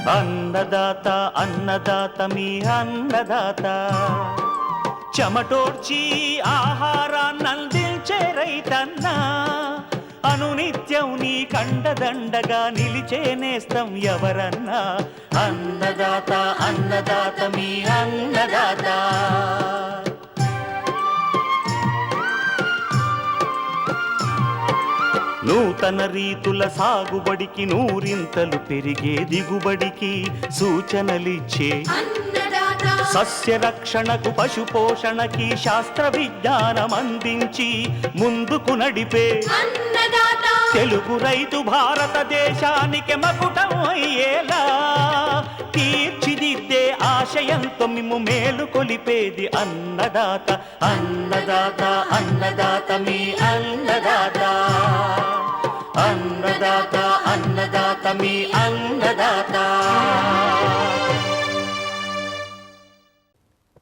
అన్నదాత అన్నదాత మీ అన్నదాత చెమటోడ్చి ఆహారాన్నందించే రైతన్నా అనునిత్యం నీ కండదండగా నిలిచే నేస్తం ఎవరన్నా అన్నదాత అన్నదాత మీ అన్నదాత. నూతన రీతుల సాగుబడికి నూరింతలు పెరిగే దిగుబడికి సూచనలిచ్చే సస్య రక్షణకు పశు పోషణకి శాస్త్ర విజ్ఞానం అందించి ముందుకు నడిపే తెలుగు రైతు భారతదేశానికి మకుటం అయ్యేలా తీర్చిదిద్దే ఆశయంతో మిమ్ము మేలు కొలిపేది అన్నదాత అన్నదాత అన్నదాత మీ అన్నదాత అన్నదాత అన్నదాత మీ అన్నదాత.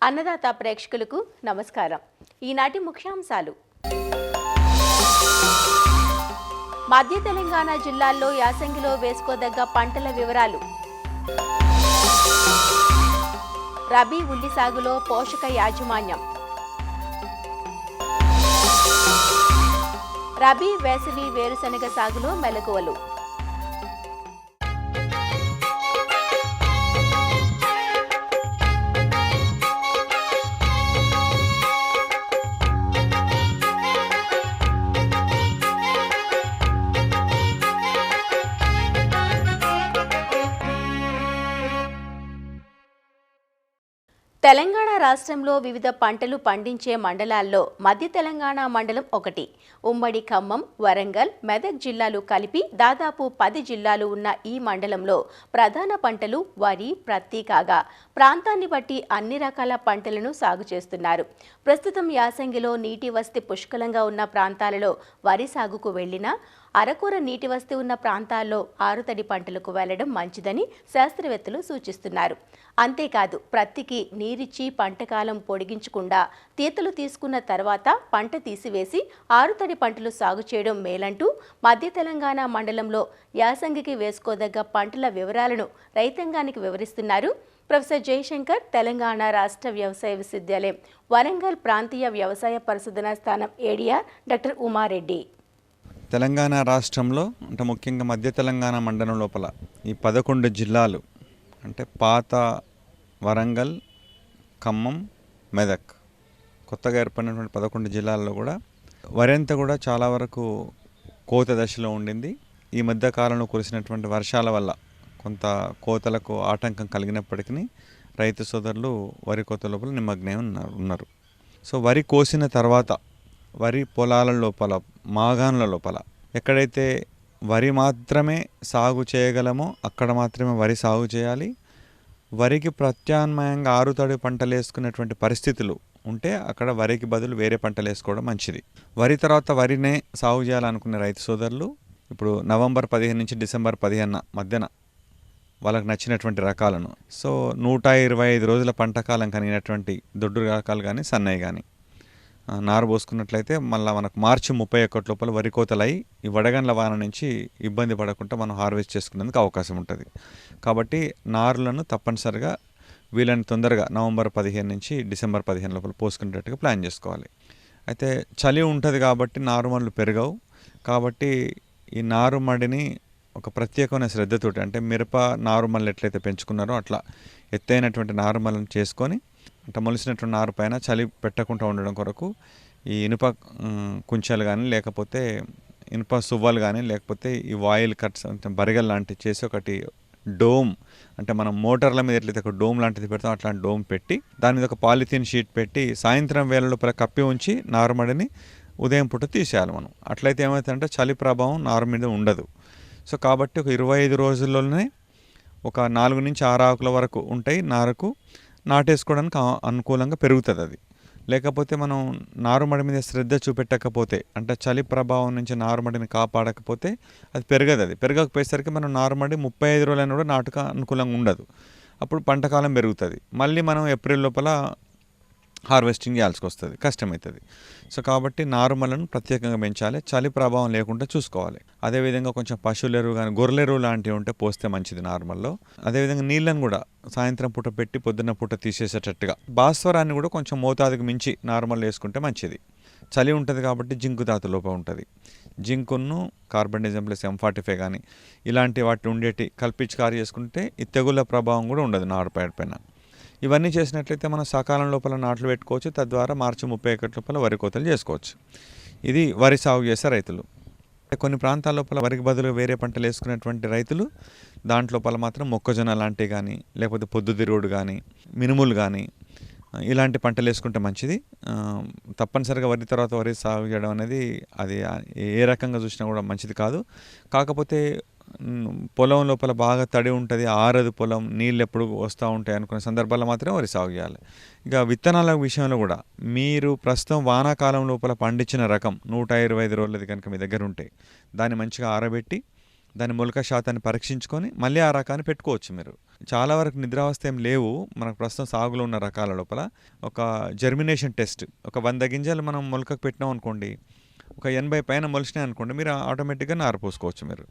అన్నదాత ప్రేక్షకులకు నమస్కారం. ఈనాటి ముఖ్యాంశాలు: మధ్య తెలంగాణ జిల్లాల్లో యాసంగిలో వేసుకోదగ్గ పంటల వివరాలు, రబీ ఉల్లి సాగులో పోషక యాజమాన్యం, రబీ వేసవి వేరుశనగ సాగులో మెలకువలు. తెలంగాణ రాష్ట్రంలో వివిధ పంటలు పండించే మండలాల్లో మధ్య తెలంగాణ మండలం ఒకటి. ఉమ్మడి ఖమ్మం, వరంగల్, మెదక్ జిల్లాలు కలిపి దాదాపు 10 జిల్లాలు ఉన్న ఈ మండలంలో ప్రధాన పంటలు వరి, ప్రత్తి కాగా ప్రాంతాన్ని బట్టి అన్ని రకాల పంటలను సాగు చేస్తున్నారు. ప్రస్తుతం యాసంగిలో నీటి వసతి పుష్కలంగా ఉన్న ప్రాంతాలలో వరి సాగుకు వెళ్లినా అరకూర నీటి వసతి ఉన్న ప్రాంతాల్లో ఆరుతడి పంటలకు వెళ్లడం మంచిదని శాస్త్రవేత్తలు సూచిస్తున్నారు. అంతేకాదు ప్రత్తికి నీరిచ్చి పంటకాలం పొడిగించకుండా తీతలు తీసుకున్న తర్వాత పంట తీసివేసి ఆరుతడి పంటలు సాగు చేయడం మేలంటూ మధ్య తెలంగాణ మండలంలో యాసంగికి వేసుకోదగ్గ పంటల వివరాలను రైతాంగానికి వివరిస్తున్నారు ప్రొఫెసర్ జయశంకర్, తెలంగాణ రాష్ట్ర వ్యవసాయ విశ్వవిద్యాలయం వరంగల్ ప్రాంతీయ వ్యవసాయ పరిశోధనా స్థానం ఏడీఆర్ డాక్టర్ ఉమారెడ్డి. తెలంగాణ రాష్ట్రంలో అంటే ముఖ్యంగా మధ్య తెలంగాణ మండలం లోపల ఈ 11 జిల్లాలు అంటే పాత వరంగల్, ఖమ్మం, మెదక్, కొత్తగా ఏర్పడినటువంటి 11 జిల్లాల్లో కూడా వరి అంతా కూడా చాలా వరకు కోత దశలో ఉండింది. ఈ మధ్య కాలంలో కురిసినటువంటి వర్షాల వల్ల కొంత కోతలకు ఆటంకం కలిగినప్పటికీ రైతు సోదరులు వరి కోత లోపల నిమగ్నమై ఉన్నారు. సో వరి కోసిన తర్వాత వరి పొలాల లోపల, మాగాన్ల లోపల ఎక్కడైతే వరి మాత్రమే సాగు చేయగలమో అక్కడ మాత్రమే వరి సాగు చేయాలి. వరికి ప్రత్యామ్నాయంగా ఆరుతడి పంటలు వేసుకునేటువంటి పరిస్థితులు ఉంటే అక్కడ వరికి బదులు వేరే పంటలు వేసుకోవడం మంచిది. వరి తర్వాత వరినే సాగు చేయాలనుకునే రైతు సోదరులు ఇప్పుడు నవంబర్ 15 నుంచి డిసెంబర్ 15 మధ్యన వాళ్ళకి నచ్చినటువంటి రకాలను, సో 125 రోజుల పంటకాలం కలిగినటువంటి దొడ్డు రకాలు కానీ సన్నయ్య కానీ నారు పోసుకున్నట్లయితే మళ్ళీ మనకు మార్చి 31 లోపల వరి కోతలై ఈ వడగండ్ల వాన నుంచి ఇబ్బంది పడకుండా మనం హార్వెస్ట్ చేసుకునేందుకు అవకాశం ఉంటుంది. కాబట్టి నారులను తప్పనిసరిగా వీళ్ళని తొందరగా నవంబర్ 15 నుంచి డిసెంబర్ 15 లోపల పోసుకునేటట్టుగా ప్లాన్ చేసుకోవాలి. అయితే చలి ఉంటుంది కాబట్టి నారుమడులు పెరగవు. కాబట్టి ఈ నారుమడిని ఒక ప్రత్యేకమైన శ్రద్ధతోటి అంటే మిరప నారుమల్లు ఎట్లయితే పెంచుకున్నారో అట్లా ఎత్తైనటువంటి నారుమల్లను చేసుకొని అంటే మొలిసినటువంటి నారు పైన చలి పెట్టకుండా ఉండడం కొరకు ఈ ఇనుప కుంచెలు కానీ లేకపోతే ఇనుప సువ్వలు కానీ లేకపోతే ఈ వాయిల్ కట్స్ అంటే బరిగల్ లాంటివి చేసి ఒకటి డోమ్ అంటే మనం మోటార్ల మీద ఎట్లయితే ఒక డోమ్ లాంటిది పెడతాం అట్లాంటి డోమ్ పెట్టి దాని మీద ఒక పాలిథిన్ షీట్ పెట్టి సాయంత్రం వేళ లోపల కప్పి ఉంచి నారుమడిని ఉదయం పూట తీసేయాలి మనం. అట్లయితే ఏమవుతుందంటే చలి ప్రభావం నారు మీద ఉండదు. సో కాబట్టి ఒక 25 రోజుల్లోనే ఒక 4 నుంచి 6 ఆకుల వరకు ఉంటాయి. నారుకు నాటేసుకోవడానికి అనుకూలంగా పెరుగుతుంది అది. లేకపోతే మనం నారుమడి మీద శ్రద్ధ చూపెట్టకపోతే అంటే చలి ప్రభావం నుంచి నారుమడిని కాపాడకపోతే అది పెరగదు. అది పెరగకపోయేసరికి మనం నారుమడి 35 రోజులైనా కూడా నాటుక అనుకూలంగా ఉండదు. అప్పుడు పంటకాలం పెరుగుతుంది. మళ్ళీ మనం ఏప్రిల్ లోపల హార్వెస్టింగ్ చేయాల్సి వస్తుంది, కష్టమవుతుంది. సో కాబట్టి నారుమలను ప్రత్యేకంగా పెంచాలి, చలి ప్రభావం లేకుండా చూసుకోవాలి. అదేవిధంగా కొంచెం పశువుల ఎరువు కానీ గొర్రెల ఎరువు లాంటివి ఉంటే పోస్తే మంచిది నార్మల్లో. అదేవిధంగా నీళ్ళను కూడా సాయంత్రం పూట పెట్టి పొద్దున్న పూట తీసేసేటట్టుగా. భాస్వరాన్ని కూడా కొంచెం మోతాదుకు మించి నార్మల్ వేసుకుంటే మంచిది. చలి ఉంటుంది కాబట్టి జింకు ధాతు లోపం ఉంటుంది. జింకును కార్బనిజం ప్లస్ M45 కానీ ఇలాంటి వాటి ఉండేటి కల్పించి చేసుకుంటే ఈ తెగుళ్ళ ప్రభావం కూడా ఉండదు నారుపేడ పైన. ఇవన్నీ చేసినట్లయితే మనం సకాలం లోపల నాట్లు పెట్టుకోవచ్చు. తద్వారా మార్చి 31 లోపల వరి కోతలు చేసుకోవచ్చు. ఇది వరి సాగు చేసే రైతులు. కొన్ని ప్రాంతాల లోపల వరికి బదులు వేరే పంటలు వేసుకునేటువంటి రైతులు దాంట్లోపల మాత్రం మొక్కజొన్న లాంటివి కానీ లేకపోతే పొద్దుతిరుగుడు కానీ మినుములు కానీ ఇలాంటి పంటలు వేసుకుంటే మంచిది. తప్పనిసరిగా వరి తర్వాత వరి సాగు చేయడం అనేది అది ఏ రకంగా చూసినా కూడా మంచిది కాదు. కాకపోతే పొలం లోపల బాగా తడి ఉంటుంది, ఆరదు పొలం, నీళ్ళు ఎప్పుడు వస్తూ ఉంటాయి అనుకునే సందర్భాల్లో మాత్రమే వరి సాగు చేయాలి. ఇక విత్తనాల విషయంలో కూడా మీరు ప్రస్తుతం వానాకాలం లోపల పండించిన రకం 125 రోజులది కనుక మీ దగ్గర ఉంటే దాన్ని మంచిగా ఆరబెట్టి దాని మొలక శాతాన్ని పరీక్షించుకొని మళ్ళీ ఆ రకాన్ని పెట్టుకోవచ్చు. మీరు చాలా వరకు నిద్రావస్థ ఏం లేవు మనకు ప్రస్తుతం సాగులో ఉన్న రకాల లోపల. ఒక జర్మినేషన్ టెస్ట్, ఒక 100 గింజలు మనం మొలకకు పెట్టినాం అనుకోండి, ఒక 80 పైన మొలిచినాయి అనుకోండి, మీరు ఆటోమేటిక్గా నారపోసుకోవచ్చు. మీరు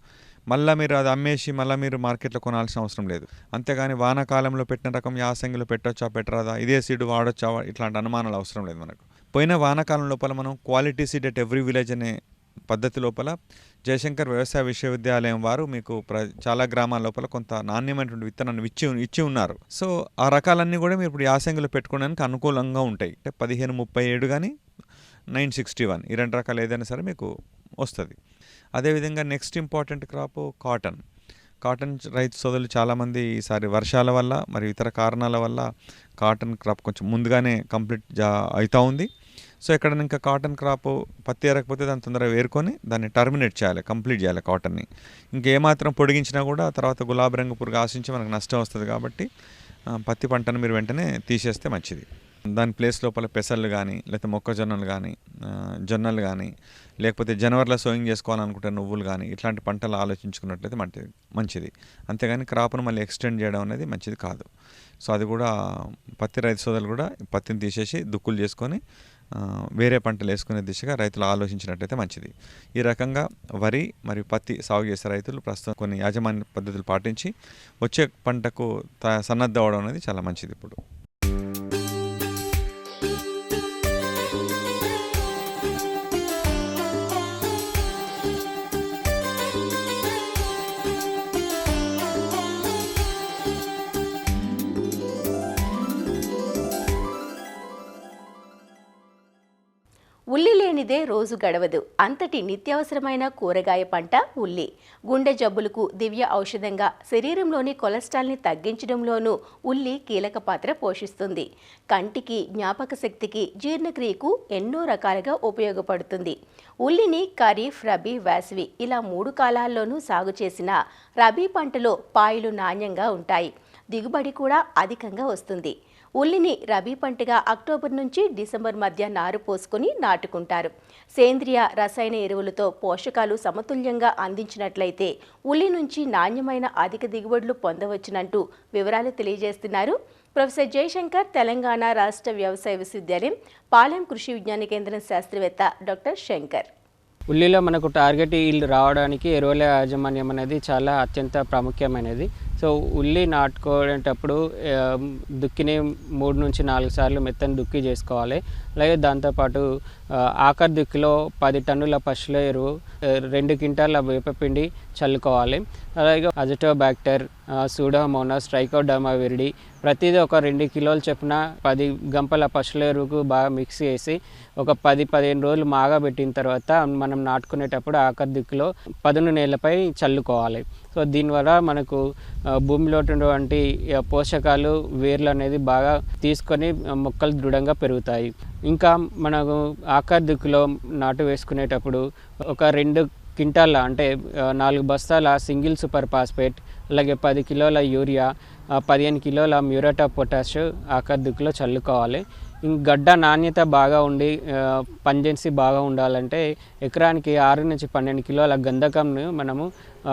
మళ్ళీ మీరు అది అమ్మేసి మళ్ళీ మీరు మార్కెట్లో కొనాల్సిన అవసరం లేదు. అంతేగాని వానాకాలంలో పెట్టిన రకం యాసంగిలో పెట్టొచ్చా పెట్టరాదా, ఇదే సీడ్ వాడొచ్చా, ఇట్లాంటి అనుమానాలు అవసరం లేదు మనకు. పోయిన వానాకాలం లోపల మనం quality seed at every village అనే పద్ధతి లోపల జయశంకర్ వ్యవసాయ విశ్వవిద్యాలయం వారు మీకు చాలా గ్రామాల లోపల కొంత నాణ్యమైనటువంటి విత్తనాన్ని ఇచ్చి ఉన్నారు. సో ఆ రకాలన్నీ కూడా మీరు ఇప్పుడు యాసంగిలో పెట్టుకోవడానికి అనుకూలంగా ఉంటాయి. అంటే 1537 కానీ 961 ఈ 2 రకాలు ఏదైనా సరే మీకు వస్తుంది. అదేవిధంగా నెక్స్ట్ ఇంపార్టెంట్ క్రాప్ కాటన్ రైతు సోదరులు చాలామంది ఈసారి వర్షాల వల్ల మరియు ఇతర కారణాల వల్ల కాటన్ క్రాప్ కొంచెం ముందుగానే కంప్లీట్ అవుతూ ఉంది. సో ఎక్కడ ఇంకా కాటన్ క్రాప్ పత్తి ఏరకపోతే దాన్ని తొందరగా వేరుకొని దాన్ని టర్మినేట్ చేయాలి, కంప్లీట్ చేయాలి కాటన్ని. ఇంకేమాత్రం పొడిగించినా కూడా తర్వాత గులాబీ రంగు పురుగు ఆశించి మనకు నష్టం వస్తుంది. కాబట్టి పత్తి పంటను మీరు వెంటనే తీసేస్తే మంచిది. దాని ప్లేస్ లోపల పెసళ్ళు కానీ లేకపోతే మొక్కజొన్నలు కానీ జొన్నలు కానీ లేకపోతే జనవరిలో సోయింగ్ చేసుకోవాలనుకుంటే నువ్వులు కానీ ఇట్లాంటి పంటలు ఆలోచించుకున్నట్లయితే మంచిది. అంతేగాని క్రాప్ను మళ్ళీ ఎక్స్టెండ్ చేయడం అనేది మంచిది కాదు. సో అది కూడా పత్తి రైతు సోదరులు కూడా పత్తిని తీసేసి దుక్కులు చేసుకొని వేరే పంటలు వేసుకునే దిశగా రైతులు ఆలోచించినట్లయితే మంచిది. ఈ రకంగా వరి మరియు పత్తి సాగు చేసే రైతులు ప్రస్తుతం కొన్ని యాజమాన్య పద్ధతులు పాటించి వచ్చే పంటకు సన్నద్ధ అవడం అనేది చాలా మంచిది. ఇప్పుడు ఉల్లి లేనిదే రోజు గడవదు. అంతటి నిత్యావసరమైన కూరగాయ పంట ఉల్లి. గుండె జబ్బులకు దివ్య ఔషధంగా, శరీరంలోని కొలెస్ట్రాల్ని తగ్గించడంలోనూ ఉల్లి కీలక పాత్ర పోషిస్తుంది. కంటికి, జ్ఞాపక శక్తికి, జీర్ణక్రియకు ఎన్నో రకాలుగా ఉపయోగపడుతుంది. ఉల్లిని ఖరీఫ్, రబీ, వేసవి ఇలా 3 కాలాల్లోనూ సాగు చేసిన రబీ పంటలో పాయలు నాణ్యంగా ఉంటాయి. దిగుబడి కూడా అధికంగా వస్తుంది. ఉల్లిని రబీ పంటగా అక్టోబర్ నుంచి డిసెంబర్ మధ్య నారు పోసుకొని నాటుకుంటారు. సేంద్రియ, రసాయన ఎరువులతో పోషకాలు సమతుల్యంగా అందించినట్లయితే ఉల్లి నుంచి నాణ్యమైన అధిక దిగుబడులు పొందవచ్చునంటూ వివరాలు తెలియజేస్తున్నారు ప్రొఫెసర్ జయశంకర్, తెలంగాణ రాష్ట్ర వ్యవసాయ విశ్వవిద్యాలయం పాలెం కృషి విజ్ఞాన కేంద్రం శాస్త్రవేత్త డాక్టర్ శంకర్. ఉల్లిలో మనకు టార్గెట్ ఈల్డ్ రావడానికి ఎరువుల యాజమాన్యం అనేది చాలా అత్యంత ప్రాముఖ్యమైనది. సో ఉల్లి నాటుకునేటప్పుడు దుక్కిని 3 నుంచి 4 సార్లు మెత్తని దుక్కి చేసుకోవాలి. అలాగే దాంతోపాటు ఆఖరి దుక్కిలో 10 టన్నుల పశువుల ఎరువు, 2 క్వింటాల వేపపిండి చల్లుకోవాలి. అలాగే అజిటోబ్యాక్టర్, సూడోమోనాస్, ట్రైకోడర్మా విరిడి ప్రతిదీ ఒక 2 కిలోలు చొప్పున 10 గంపల పశువుల ఎరువుకు బాగా మిక్స్ చేసి ఒక 10-15 రోజులు మాగబెట్టిన తర్వాత మనం నాటుకునేటప్పుడు ఆఖరి దిక్కులో పదును నేలపై చల్లుకోవాలి. సో దీనివల్ల మనకు భూమిలో ఉన్నటువంటి పోషకాలు, వేర్లు అనేది బాగా తీసుకొని మొక్కలు దృఢంగా పెరుగుతాయి. ఇంకా మనకు ఆఖరి దిక్కులో నాటు వేసుకునేటప్పుడు ఒక 2 క్వింటాల అంటే 4 బస్తాల సింగిల్ సూపర్ ఫాస్ఫేట్, అలాగే 10 కిలోల యూరియా, 15 కిలోల మ్యూరేట్ ఆఫ్ పొటాష్ ఆఖరి దిక్కులో చల్లుకోవాలి. గడ్డ నాణ్యత బాగా ఉండి పంజెన్సీ బాగా ఉండాలంటే ఎకరానికి 6 నుంచి 12 కిలోల గంధకంను మనము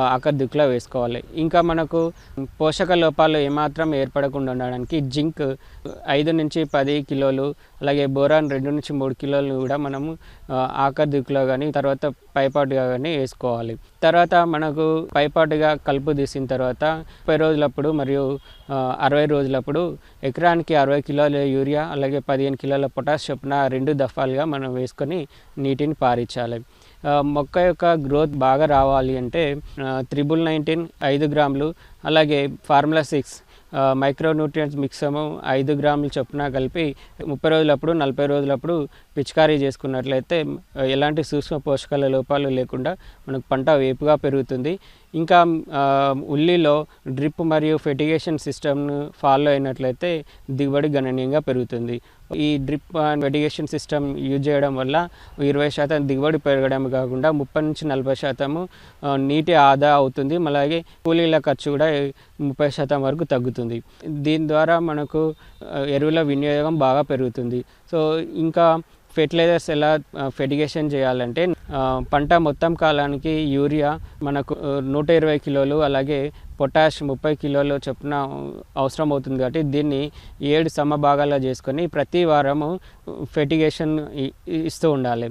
ఆఖరి దిక్కులో వేసుకోవాలి. ఇంకా మనకు పోషక లోపాలు ఏమాత్రం ఏర్పడకుండా ఉండడానికి జింక్ 5 నుంచి 10 కిలోలు, అలాగే బోరాన్ 2 నుంచి 3 కిలోలు కూడా మనము ఆఖరి దిక్కులో కానీ తర్వాత పైపాటుగా కానీ వేసుకోవాలి. తర్వాత మనకు పైపాటుగా కలుపు తీసిన తర్వాత 30 రోజులప్పుడు మరియు 60 రోజులప్పుడు ఎకరానికి 60 కిలోల యూరియా అలాగే 15 కిలోల పొటాష్ చొప్పున 2 దఫాలుగా మనం వేసుకొని నీటిని పారించాలి. మొక్క యొక్క గ్రోత్ బాగా రావాలి అంటే 19 5 గ్రాములు, అలాగే ఫార్ములా 6 మైక్రోన్యూట్రియంట్స్ మిక్సము 5 గ్రాములు చొప్పున కలిపి 30 రోజులప్పుడు 40 రోజులప్పుడు పిచికారీ చేసుకున్నట్లయితే ఎలాంటి సూక్ష్మ పోషకాల లోపాలు లేకుండా మనకు పంట వేపుగా పెరుగుతుంది. ఇంకా ఉల్లిలో డ్రిప్ మరియు ఫెర్టిగేషన్ సిస్టమ్ను ఫాలో అయినట్లయితే దిగుబడి గణనీయంగా పెరుగుతుంది. ఈ drip and fertigation system use చేయడం వల్ల 20% దిగుబడి పెరగడం కాకుండా 30 నుంచి 40% నీటి ఆదా అవుతుంది. అలాగే కూలీల ఖర్చు కూడా 30% వరకు తగ్గుతుంది. దీని ద్వారా మనకు ఎరువుల వినియోగం బాగా పెరుగుతుంది. సో ఇంకా ఫెర్టిలైజర్స్ ఎలా ఫెర్టిగేషన్ చేయాలంటే పంట మొత్తం కాలానికి యూరియా మనకు 120 కిలోలు, అలాగే పొటాష్ 30 కిలోలు చొప్పున అవసరం అవుతుంది. కాబట్టి దీన్ని 7 సమభాగాల్లో చేసుకొని ప్రతి వారము ఫెర్టిగేషన్ ఇస్తూ ఉండాలి.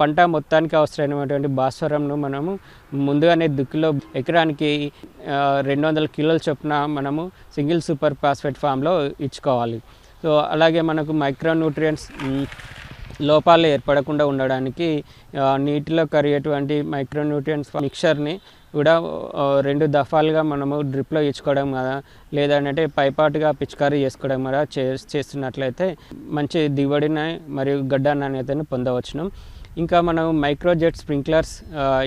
పంట మొత్తానికి అవసరమైనటువంటి భాస్వరంను మనము ముందుగానే దుక్కిలో ఎకరానికి 200 కిలోల చొప్పున మనము సింగిల్ సూపర్ ఫాస్ఫేట్ ఫామ్లో ఇచ్చుకోవాలి. సో అలాగే మనకు మైక్రోన్యూట్రియంట్స్ లోపాలు ఏర్పడకుండా ఉండడానికి నీటిలో కరిగేటువంటి మైక్రోన్యూట్రియంట్స్ మిక్చర్ని కూడా 2 దఫాలుగా మనము డ్రిప్లో ఇచ్చుకోవడం కదా, లేదంటే పైపాటుగా పిచికారీ చేసుకోవడం కదా చేస్తున్నట్లయితే మంచి దిగుబడిని మరియు గడ్డ నాణ్యతను పొందవచ్చును. ఇంకా మనం మైక్రోజెట్ స్ప్రింక్లర్స్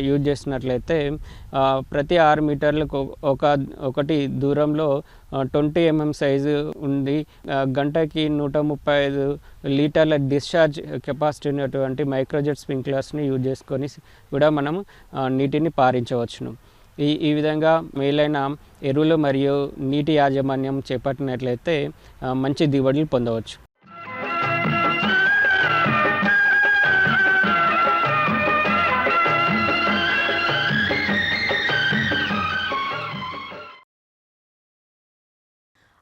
యూజ్ చేసినట్లయితే ప్రతి 6 మీటర్లకు ఒకటి దూరంలో 20 mm సైజు ఉంది, గంటకి 135 లీటర్ల డిశ్చార్జ్ కెపాసిటీ ఉన్నటువంటి మైక్రోజెట్ స్ప్రింక్లర్స్ని యూజ్ చేసుకొని కూడా మనం నీటిని పారించవచ్చును. ఈ విధంగా మేలైన ఎరువులు మరియు నీటి యాజమాన్యం చేపట్టినట్లయితే మంచి దిగుబడులు పొందవచ్చు.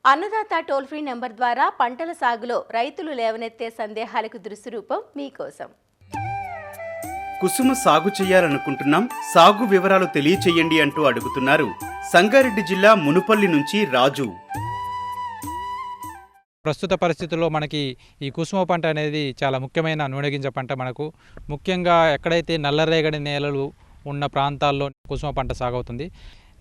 అన్నదాత టోల్ ఫ్రీ నెంబర్ ద్వారా పంటల సాగులో రైతులు లేవనెత్తే సందేహాలకు దృశ్యరూపం మీకోసం. కుసుమ సాగు చేయాలనుకుంటున్నాం, సాగు వివరాలు తెలియచేయండి అంటూ అడుగుతున్నారు సంగారెడ్డి జిల్లా మునుపల్లి నుంచి రాజు. ప్రస్తుత పరిస్థితుల్లో మనకి ఈ కుసుమ పంట అనేది చాలా ముఖ్యమైన నూనె గింజ పంట. మనకు ముఖ్యంగా ఎక్కడైతే నల్లరేగడి నేలలు ఉన్న ప్రాంతాల్లో కుసుమ పంట సాగవుతుంది.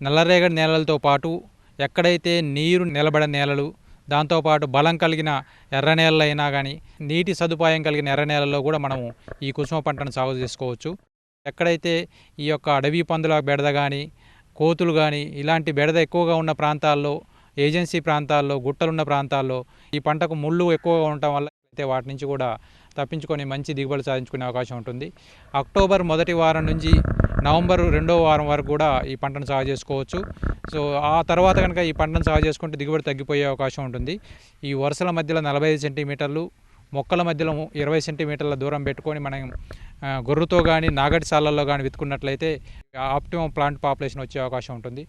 నల్లరేగడి నేలలతో పాటు ఎక్కడైతే నీరు నిలబడని నేలలు, దాంతోపాటు బలం కలిగిన ఎర్ర నేలలు అయినా కానీ నీటి సదుపాయం కలిగిన ఎర్ర నేలల్లో కూడా మనము ఈ కుసుమ పంటను సాగు చేసుకోవచ్చు. ఎక్కడైతే ఈ యొక్క అడవి పందుల బెడద కానీ, కోతులు కానీ ఇలాంటి బెడద ఎక్కువగా ఉన్న ప్రాంతాల్లో, ఏజెన్సీ ప్రాంతాల్లో, గుట్టలున్న ప్రాంతాల్లో ఈ పంటకు ముళ్ళు ఎక్కువగా ఉండటం వల్ల అయితే వాటి నుంచి కూడా తప్పించుకొని మంచి దిగుబడి సాధించుకునే అవకాశం ఉంటుంది. అక్టోబర్ మొదటి వారం నుంచి నవంబర్ 2వ వారం వరకు కూడా ఈ పంటను సాగు చేసుకోవచ్చు. సో ఆ తర్వాత కనుక ఈ పంటను సాగు చేసుకుంటే దిగుబడి తగ్గిపోయే అవకాశం ఉంటుంది. ఈ వరుసల మధ్యలో 45 సెంటీమీటర్లు, మొక్కల మధ్యలో 20 సెంటీమీటర్ల దూరం పెట్టుకొని మనం గొర్రుతో కానీ నాగటి సాలల్లో కానీ విత్తుకున్నట్లయితే ఆప్టిమం ప్లాంట్ పాపులేషన్ వచ్చే అవకాశం ఉంటుంది.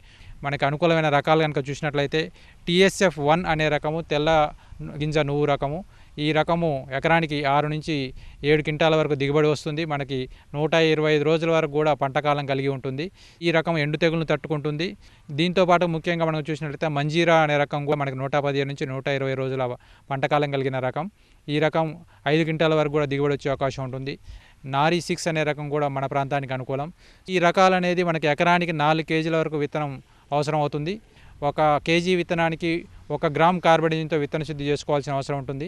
మనకి అనుకూలమైన రకాలు కనుక చూసినట్లయితే TSF1 అనే రకము తెల్ల గింజ నువ్వు రకము. ఈ రకము ఎకరానికి 6 నుంచి 7 క్వింటాల వరకు దిగుబడి వస్తుంది. మనకి 125 రోజుల వరకు కూడా పంటకాలం కలిగి ఉంటుంది. ఈ రకం ఎండు తెగులను తట్టుకుంటుంది. దీంతోపాటు ముఖ్యంగా మనం చూసినట్లయితే మంజీరా అనే రకం కూడా మనకి 115 నుంచి 120 రోజుల పంటకాలం కలిగిన రకం. ఈ రకం 5 క్వింటాల వరకు కూడా దిగుబడి వచ్చే అవకాశం ఉంటుంది. నారీ 6 అనే రకం కూడా మన ప్రాంతానికి అనుకూలం. ఈ రకాలు అనేది మనకి ఎకరానికి 4 కేజీల వరకు విత్తనం అవసరం అవుతుంది. 1 కేజీ విత్తనానికి 1 గ్రామ్ కార్బనిజంతో విత్తన శుద్ధి చేసుకోవాల్సిన అవసరం ఉంటుంది.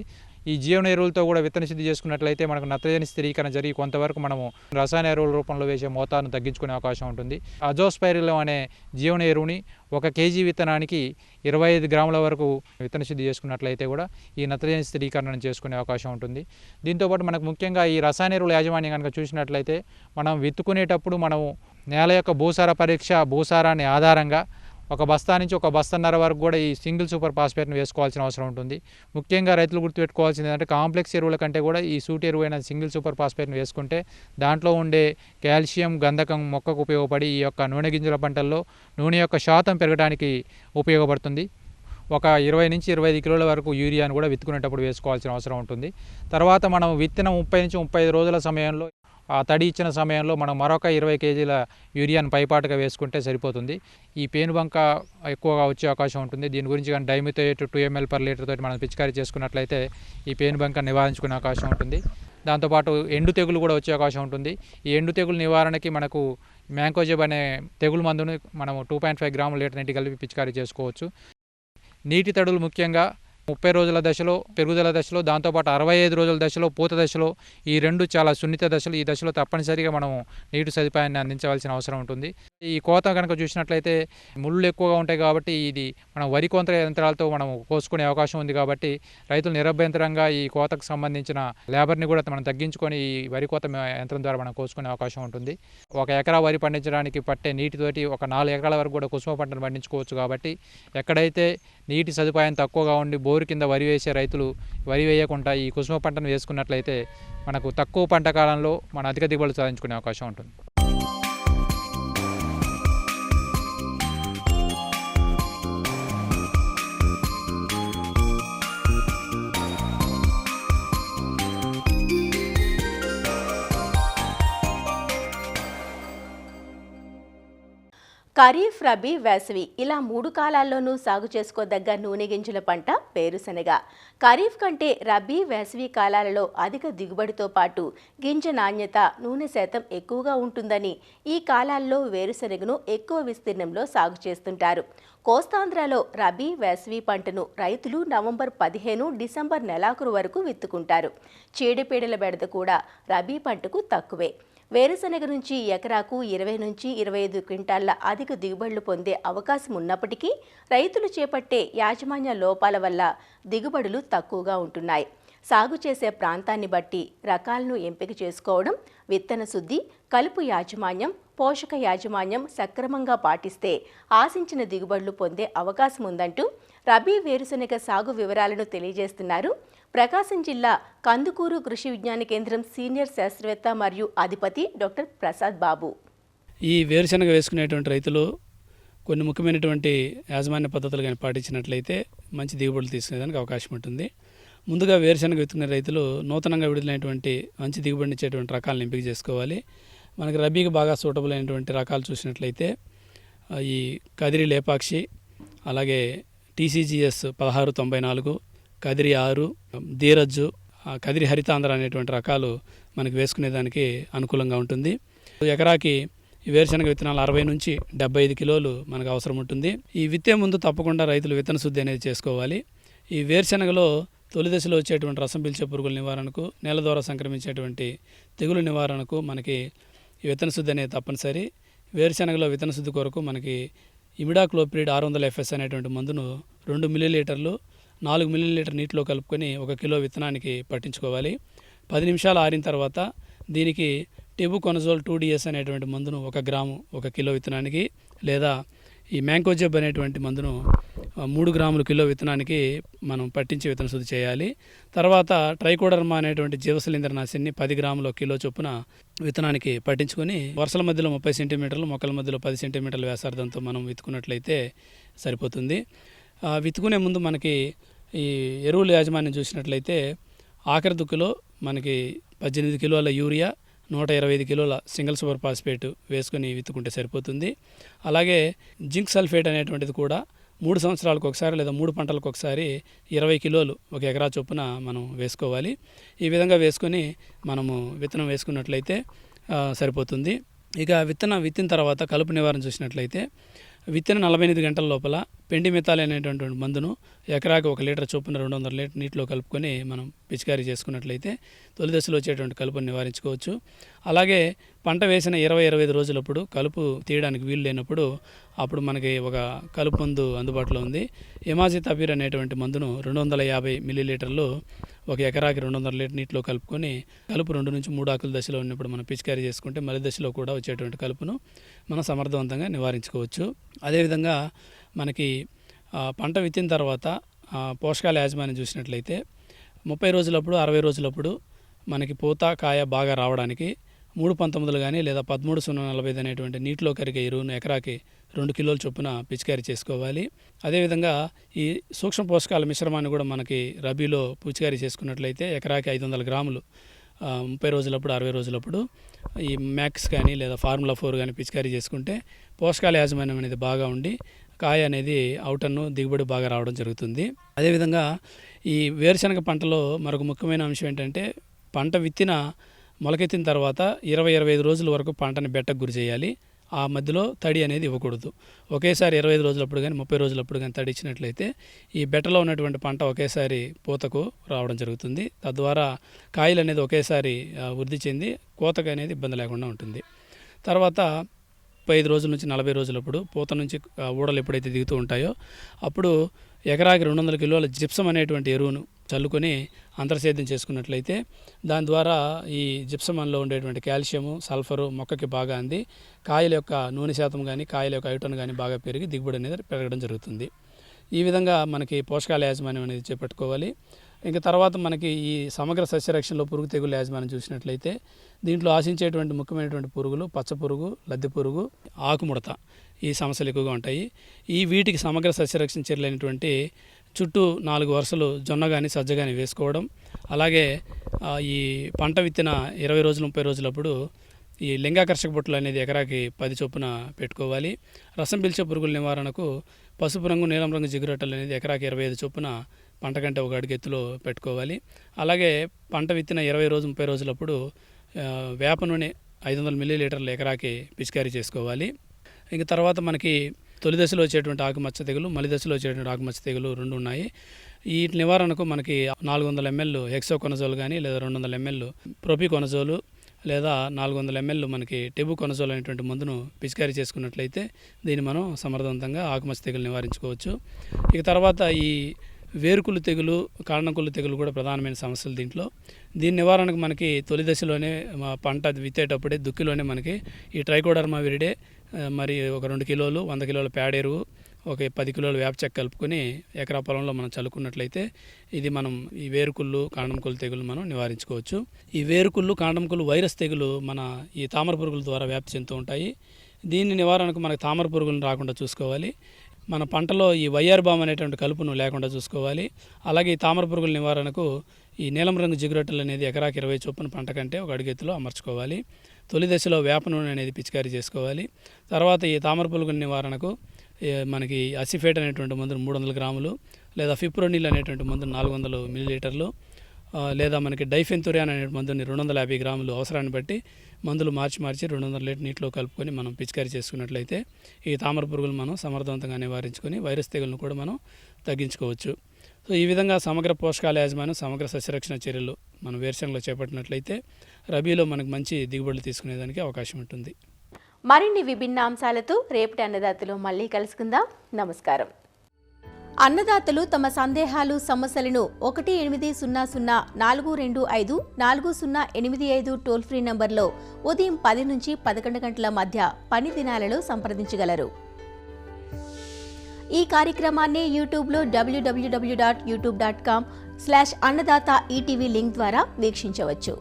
ఈ జీవన ఎరువులతో కూడా విత్తన శుద్ధి చేసుకున్నట్లయితే మనకు నత్రజని స్థిరీకరణ జరిగి కొంతవరకు మనము రసాయన ఎరువుల రూపంలో వేసే మోతాదును తగ్గించుకునే అవకాశం ఉంటుంది. అజోస్పైరిలం అనే జీవన ఎరువుని 1 కేజీ విత్తనానికి 25 గ్రాముల వరకు విత్తన శుద్ధి చేసుకున్నట్లయితే కూడా ఈ నత్రజని స్థిరీకరణను చేసుకునే అవకాశం ఉంటుంది. దీంతోపాటు మనకు ముఖ్యంగా ఈ రసాయన ఎరువుల యాజమాన్యం కనుక చూసినట్లయితే మనం విత్తుకునేటప్పుడు మనము నేల యొక్క భూసార పరీక్ష, భూసారాన్ని ఆధారంగా ఒక బస్తా నుంచి ఒక బస్తన్నర వరకు కూడా ఈ సింగిల్ సూపర్ ఫాస్ఫేట్ని వేసుకోవాల్సిన అవసరం ఉంటుంది. ముఖ్యంగా రైతులు గుర్తుపెట్టుకోవాల్సింది ఏంటంటే కాంప్లెక్స్ ఎరువుల కంటే కూడా ఈ సూటి ఎరువైన సింగిల్ సూపర్ ఫాస్ఫేట్ని వేసుకుంటే దాంట్లో ఉండే కాల్షియం గంధకం మొక్కకు ఉపయోగపడి ఈ యొక్క నూనె గింజల పంటల్లో నూనె యొక్క శాతం పెరగడానికి ఉపయోగపడుతుంది. ఒక 20 నుంచి 25 కిలోల వరకు యూరియాను కూడా విత్తుకునేటప్పుడు వేసుకోవాల్సిన అవసరం ఉంటుంది. తర్వాత మనం విత్తిన 30 నుంచి 35 రోజుల సమయంలో ఆ తడి ఇచ్చిన సమయంలో మనం మరొక 20 కేజీల యూరియాను పైపాటుగా వేసుకుంటే సరిపోతుంది. ఈ పేనుబంక ఎక్కువగా వచ్చే అవకాశం ఉంటుంది. దీని గురించి కానీ డైమిథోయేట్ 2 ml per లీటర్ తోటి మనం పిచికారీ చేసుకున్నట్లయితే ఈ పేనుబంక నివారించుకునే అవకాశం ఉంటుంది. దాంతోపాటు ఎండు తెగులు కూడా వచ్చే అవకాశం ఉంటుంది. ఈ ఎండు తెగులు నివారణకి మనకు మ్యాంకోజెబ్ అనే తెగులు మందును మనము 2.5 గ్రాముల లీటర్ నీటి కలిపి పిచికారీ చేసుకోవచ్చు. నీటి తడులు ముఖ్యంగా 30 రోజుల దశలో పెరుగుదల దశలో, దాంతోపాటు 65 రోజుల దశలో పూత దశలో, ఈ రెండు చాలా సున్నిత దశలు. ఈ దశలో తప్పనిసరిగా మనం నీటి సదుపాయాన్ని అందించవలసిన అవసరం ఉంటుంది. ఈ కోత కనుక చూసినట్లయితే ముళ్ళు ఎక్కువగా ఉంటాయి కాబట్టి ఇది మనం వరి కోత యంత్రాలతో మనం కోసుకునే అవకాశం ఉంది. కాబట్టి రైతులు నిరభ్యంతరంగా ఈ కోతకు సంబంధించిన లేబర్ని కూడా మనం తగ్గించుకొని ఈ వరి కోత యంత్రం ద్వారా మనం కోసుకునే అవకాశం ఉంటుంది. 1 ఎకరా వరి పండించడానికి పట్టే నీటితోటి ఒక 4 ఎకరాల వరకు కూడా కుసుమ పంటను పండించుకోవచ్చు. కాబట్టి ఎక్కడైతే నీటి సదుపాయం తక్కువగా ఉండి బోరు కింద వరి వేసే రైతులు వరి వేయకుండా ఈ కుసుమ పంటను వేసుకున్నట్లయితే మనకు తక్కువ పంట కాలంలో మన అధిక దిగుబడులు సాధించుకునే అవకాశం ఉంటుంది. ఖరీఫ్, రబీ, వేసవి ఇలా 3 కాలాల్లోనూ సాగు చేసుకోదగ్గ నూనె గింజల పంట వేరుశనగ. ఖరీఫ్ కంటే రబీ, వేసవి కాలాలలో అధిక దిగుబడితో పాటు గింజ నాణ్యత, నూనె శాతం ఎక్కువగా ఉంటుందని ఈ కాలాల్లో వేరుశనగను ఎక్కువ విస్తీర్ణంలో సాగు చేస్తుంటారు. కోస్తాంధ్రలో రబీ, వేసవి పంటను రైతులు నవంబర్ 15, డిసెంబర్ నెలాఖరు వరకు విత్తుకుంటారు. చీడపీడల బెడద కూడా రబీ పంటకు తక్కువే. వేరుశనగ నుంచి ఎకరాకు 20 నుంచి 25 క్వింటాళ్ల అధిక దిగుబడులు పొందే అవకాశం ఉన్నప్పటికీ రైతులు చేపట్టే యాజమాన్య లోపాల వల్ల దిగుబడులు తక్కువగా ఉంటున్నాయి. సాగు చేసే ప్రాంతాన్ని బట్టి రకాలను ఎంపిక చేసుకోవడం, విత్తన శుద్ధి, కలుపు యాజమాన్యం, పోషక యాజమాన్యం సక్రమంగా పాటిస్తే ఆశించిన దిగుబడులు పొందే అవకాశం ఉందంటూ రబీ వేరుశనగ సాగు వివరాలను తెలియజేస్తున్నారు ప్రకాశం జిల్లా కందుకూరు కృషి విజ్ఞాన కేంద్రం సీనియర్ శాస్త్రవేత్త మరియు అధిపతి డాక్టర్ ప్రసాద్ బాబు. ఈ వేరుశనగ వేసుకునేటువంటి రైతులు కొన్ని ముఖ్యమైనటువంటి యాజమాన్య పద్ధతులు కానీ పాటించినట్లయితే మంచి దిగుబడులు తీసుకునేదానికి అవకాశం ఉంటుంది. ముందుగా వేరుశనగ విత్తుకునే రైతులు నూతనంగా విడుదలైనటువంటి మంచి దిగుబడినిచ్చేటువంటి రకాలను ఎంపిక చేసుకోవాలి. మనకి రబీకి బాగా సూటబుల్ అయినటువంటి రకాలు చూసినట్లయితే ఈ కదిరి లేపాక్షి, అలాగే TCGS 1694, కదిరి 6, ధీరజ్జు, కదిరి హరితాంధ్ర అనేటువంటి రకాలు మనకి వేసుకునేదానికి అనుకూలంగా ఉంటుంది. ఎకరాకి ఈ వేరుశనగ విత్తనాలు 60 నుంచి 75 కిలోలు మనకు అవసరం ఉంటుంది. ఈ విత్తే ముందు తప్పకుండా రైతులు విత్తన శుద్ధి అనేది చేసుకోవాలి. ఈ వేరుశనగలో తొలి దశలో వచ్చేటువంటి రసం పీల్చే పురుగుల నివారణకు, నేల ద్వారా సంక్రమించేటువంటి తెగులు నివారణకు మనకి ఈ విత్తన శుద్ధి అనేది తప్పనిసరి. వేరుశనగలో విత్తన శుద్ధి కొరకు మనకి ఇమిడాక్లోప్రిడ్ 600 FS అనేటువంటి మందును 2 మిల్లీలీటర్లు 4 మిల్లీలీటర్ నీటిలో కలుపుకొని 1 కిలో విత్తనానికి పట్టించుకోవాలి. 10 నిమిషాలు ఆరిన తర్వాత దీనికి టెబుకొనజోల్ 2DS అనేటువంటి మందును 1 గ్రాము 1 కిలో విత్తనానికి, లేదా ఈ మ్యాంకోజెబ్ అనేటువంటి మందును 3 గ్రాముల కిలో విత్తనానికి మనం పట్టించి విత్తన శుద్ధి చేయాలి. తర్వాత ట్రైకోడర్మా అనేటువంటి జీవశిలీంద్రనాశిని 10 గ్రాముల కిలో చొప్పున విత్తనానికి పట్టించుకొని వరుసల మధ్యలో 30 సెంటీమీటర్లు, మొక్కల మధ్యలో 10 సెంటీమీటర్ల వ్యాసార్థంతో మనం విత్తుకున్నట్లయితే సరిపోతుంది. విత్తుకునే ముందు మనకి ఈ ఎరువుల యాజమాన్యం చూసినట్లయితే ఆఖరి దుక్కులో మనకి 18 కిలోల యూరియా, 125 కిలోల సింగిల్ సూపర్ ఫాస్ఫేట్ వేసుకొని విత్తుకుంటే సరిపోతుంది. అలాగే జింక్ సల్ఫేట్ అనేటువంటిది కూడా 3 సంవత్సరాలకు ఒకసారి లేదా 3 పంటలకు ఒకసారి 20 కిలోలు 1 ఎకరా చొప్పున మనం వేసుకోవాలి. ఈ విధంగా వేసుకొని మనము విత్తనం వేసుకున్నట్లయితే సరిపోతుంది. ఇక విత్తిన తర్వాత కలుపు నివారణ చూసినట్లయితే విత్తిన 48 గంటల లోపల పెండిమిథాల్ అనేటువంటి మందును ఎకరాకి 1 లీటర్ చొప్పున 200 లీటర్ నీటిలో కలుపుకొని మనం పిచికారీ చేసుకున్నట్లయితే తొలి దశలో వచ్చేటువంటి కలుపును నివారించుకోవచ్చు. అలాగే పంట వేసిన 20-25 రోజులప్పుడు కలుపు తీయడానికి వీలు లేనప్పుడు అప్పుడు మనకి ఒక కలుపు మందు అందుబాటులో ఉంది. ఎమాజితాపిర్ అనేటువంటి మందును 250 మిల్లీలీటర్లు ఒక ఎకరాకి 200 లీటర్ నీటిలో కలుపుకొని కలుపు 2 నుంచి 3 ఆకుల దశలో ఉన్నప్పుడు మనం పిచికారీ చేసుకుంటే మలి దశలో కూడా వచ్చేటువంటి కలుపును మనం సమర్థవంతంగా నివారించుకోవచ్చు. అదేవిధంగా మనకి పంట విత్తిన తర్వాత పోషకాల యాజమాన్యం చూసినట్లయితే 30 రోజులప్పుడు 60 రోజులప్పుడు మనకి పూత కాయ బాగా రావడానికి 319 కానీ లేదా 13-0-45 అనేటువంటి నీటిలో కరిగే ఎరువును ఎకరాకి 2 కిలోల చొప్పున పిచికారీ చేసుకోవాలి. అదేవిధంగా ఈ సూక్ష్మ పోషకాల మిశ్రమాన్ని కూడా మనకి రబీలో పిచికారీ చేసుకున్నట్లయితే ఎకరాకి 500 గ్రాములు 30 రోజులప్పుడు 60 రోజులప్పుడు ఈ మ్యాక్స్ కానీ లేదా ఫార్ములా 4 కానీ పిచికారీ చేసుకుంటే పోషకాల యాజమాన్యం అనేది బాగా ఉండి కాయ అనేది అవుటన్ను దిగుబడి బాగా రావడం జరుగుతుంది. అదేవిధంగా ఈ వేరుశనగ పంటలో మరొక ముఖ్యమైన అంశం ఏంటంటే పంట విత్తిన మొలకెత్తిన తర్వాత 20-25 రోజుల వరకు పంటని బెట్టకు గురి చేయాలి. ఆ మధ్యలో తడి అనేది ఇవ్వకూడదు. ఒకేసారి 25 రోజులప్పుడు కానీ 30 రోజులప్పుడు కానీ తడి ఇచ్చినట్లయితే ఈ బెట్టలో ఉన్నటువంటి పంట ఒకేసారి పూతకు రావడం జరుగుతుంది. తద్వారా కాయలు అనేది ఒకేసారి వృద్ధి చెంది కోతకు అనేది ఇబ్బంది లేకుండా ఉంటుంది. తర్వాత 35 రోజుల నుంచి 40 రోజులప్పుడు పూత నుంచి ఊడలు ఎప్పుడైతే దిగుతూ ఉంటాయో అప్పుడు ఎకరాకి 200 కిలోల జిప్సం అనేటువంటి ఎరువును చల్లుకొని అంతర్సేద్యం చేసుకున్నట్లయితే దాని ద్వారా ఈ జిప్సంలో ఉండేటువంటి కాల్షియము సల్ఫరు మొక్కకి బాగా అంది కాయల యొక్క నూనె శాతం కానీ కాయల యొక్క ఐటన్ కానీ బాగా పెరిగి దిగుబడి అనేది పెరగడం జరుగుతుంది. ఈ విధంగా మనకి పోషకాల యాజమాన్యం అనేది చేపట్టుకోవాలి. ఇంకా తర్వాత మనకి ఈ సమగ్ర సస్యరక్షణలో పురుగు తెగులు యాజమాన్యం చూసినట్లయితే దీంట్లో ఆశించేటువంటి ముఖ్యమైనటువంటి పురుగులు పచ్చ పురుగు, లద్దె పురుగు, ఆకుముడత ఈ సమస్యలు ఎక్కువగా ఉంటాయి. వీటికి సమగ్ర సస్యరక్షణ చర్యలైనటువంటి చుట్టూ 4 వరుసలు జొన్న కానీ సజ్జ కానీ వేసుకోవడం, అలాగే ఈ పంట విత్తిన 20 రోజులు 30 రోజులప్పుడు ఈ లింగాకర్షక బొట్లు అనేది ఎకరాకి 10 చొప్పున పెట్టుకోవాలి. రసం పీల్చే పురుగుల నివారణకు పసుపు రంగు నీలం రంగు జిగురొట్టలు అనేది ఎకరాకి 25 చొప్పున పంట కంటే 1 అడుగు ఎత్తులో పెట్టుకోవాలి. అలాగే పంట విత్తిన 20 రోజు 30 రోజులప్పుడు వేప నూనె 500 మిల్లీలీటర్లు ఎకరాకి పిచికారీ చేసుకోవాలి. ఇంక తర్వాత మనకి తొలి దశలో వచ్చేటువంటి ఆకుమచ్చ తెగులు, మలి దశలో వచ్చేటువంటి ఆకుమచ్చ తెగులు 2 ఉన్నాయి. ఈ నివారణకు మనకి 400 ml హెక్సోకొనజోల్ కానీ లేదా 200 ml ప్రొపికొనజోలు లేదా 400 ml మనకి టెబుకొనజోల్ అనేటువంటి మందును పిచికారీ చేసుకున్నట్లయితే దీన్ని మనం సమర్థవంతంగా ఆకుమచ్చ తెగులు నివారించుకోవచ్చు. ఇక తర్వాత ఈ వేరుకుళ్ళు తెగులు, కాండంకుళ్ళు తెగులు కూడా ప్రధానమైన సమస్యలు దీంట్లో. దీని నివారణకు మనకి తొలి దశలోనే పంట విత్తేటప్పుడే దుక్కిలోనే మనకి ఈ ట్రైకోడర్మా విరిడే మరి ఒక 2 కిలోలు 100 కిలోల పేడ ఎరువు ఒక 10 కిలోల వేప చెక్క కలుపుకొని ఎకరా పొలంలో మనం చల్లుకున్నట్లయితే ఇది మనం ఈ వేరుకుళ్ళు కాండంకుళ్ళు తెగులు మనం నివారించుకోవచ్చు. ఈ వేరుకుళ్ళు కాండంకుళ్ళు వైరస్ తెగులు మన ఈ తామర పురుగుల ద్వారా వ్యాప్తి చెందుతూ ఉంటాయి. దీని నివారణకు మనకి తామర పురుగులను రాకుండా చూసుకోవాలి. మన పంటలో ఈ వైఆర్బామ్ అనేటువంటి కలుపును లేకుండా చూసుకోవాలి. అలాగే ఈ తామర పురుగుల నివారణకు ఈ నీలం రంగు జిగురొట్టలు అనేది ఎకరాకి 20 చొప్పున పంట కంటే 1 అడుగు ఎత్తులో అమర్చుకోవాలి. తొలి దశలో వేప నూనె అనేది పిచికారీ చేసుకోవాలి. తర్వాత ఈ తామర పురుగుల నివారణకు మనకి అసిఫేట్ అనేటువంటి మందును 300 గ్రాములు లేదా ఫిప్రోనిల్ అనేటువంటి మందును 400 మిల్లీలీటర్లు లేదా మనకి డైఫెన్తురియాన్ అనే మందుని 250 గ్రాములు అవసరాన్ని బట్టి మందులు మార్చి 200 లీటర్ నీటిలో కలుపుకొని మనం పిచికారీ చేసుకున్నట్లయితే ఈ తామర పురుగులు మనం సమర్థవంతంగా నివారించుకొని వైరస్ తెగులను కూడా మనం తగ్గించుకోవచ్చు. సో ఈ విధంగా సమగ్ర పోషకాల యాజమాన్యం, సమగ్ర సస్యరక్షణ చర్యలు మనం వేరుశనగలో చేపట్టినట్లయితే రబీలో మనకు మంచి దిగుబడులు తీసుకునేదానికి అవకాశం ఉంటుంది. మరిన్ని విభిన్న అంశాలతో రేపటి అన్నదాతలో మళ్ళీ కలుసుకుందాం. నమస్కారం. అన్నదాతలు తమ సందేహాలు, సమస్యలను 1800-425-4085 టోల్ ఫ్రీ నంబర్లో ఉదయం 10 నుంచి 11 గంటల మధ్య పని దినాలలో సంప్రదించగలరు. ఈ కార్యక్రమాన్ని యూట్యూబ్లో www.youtube.com/అన్నదాత ఈటీవీ లింక్ ద్వారా వీక్షించవచ్చు.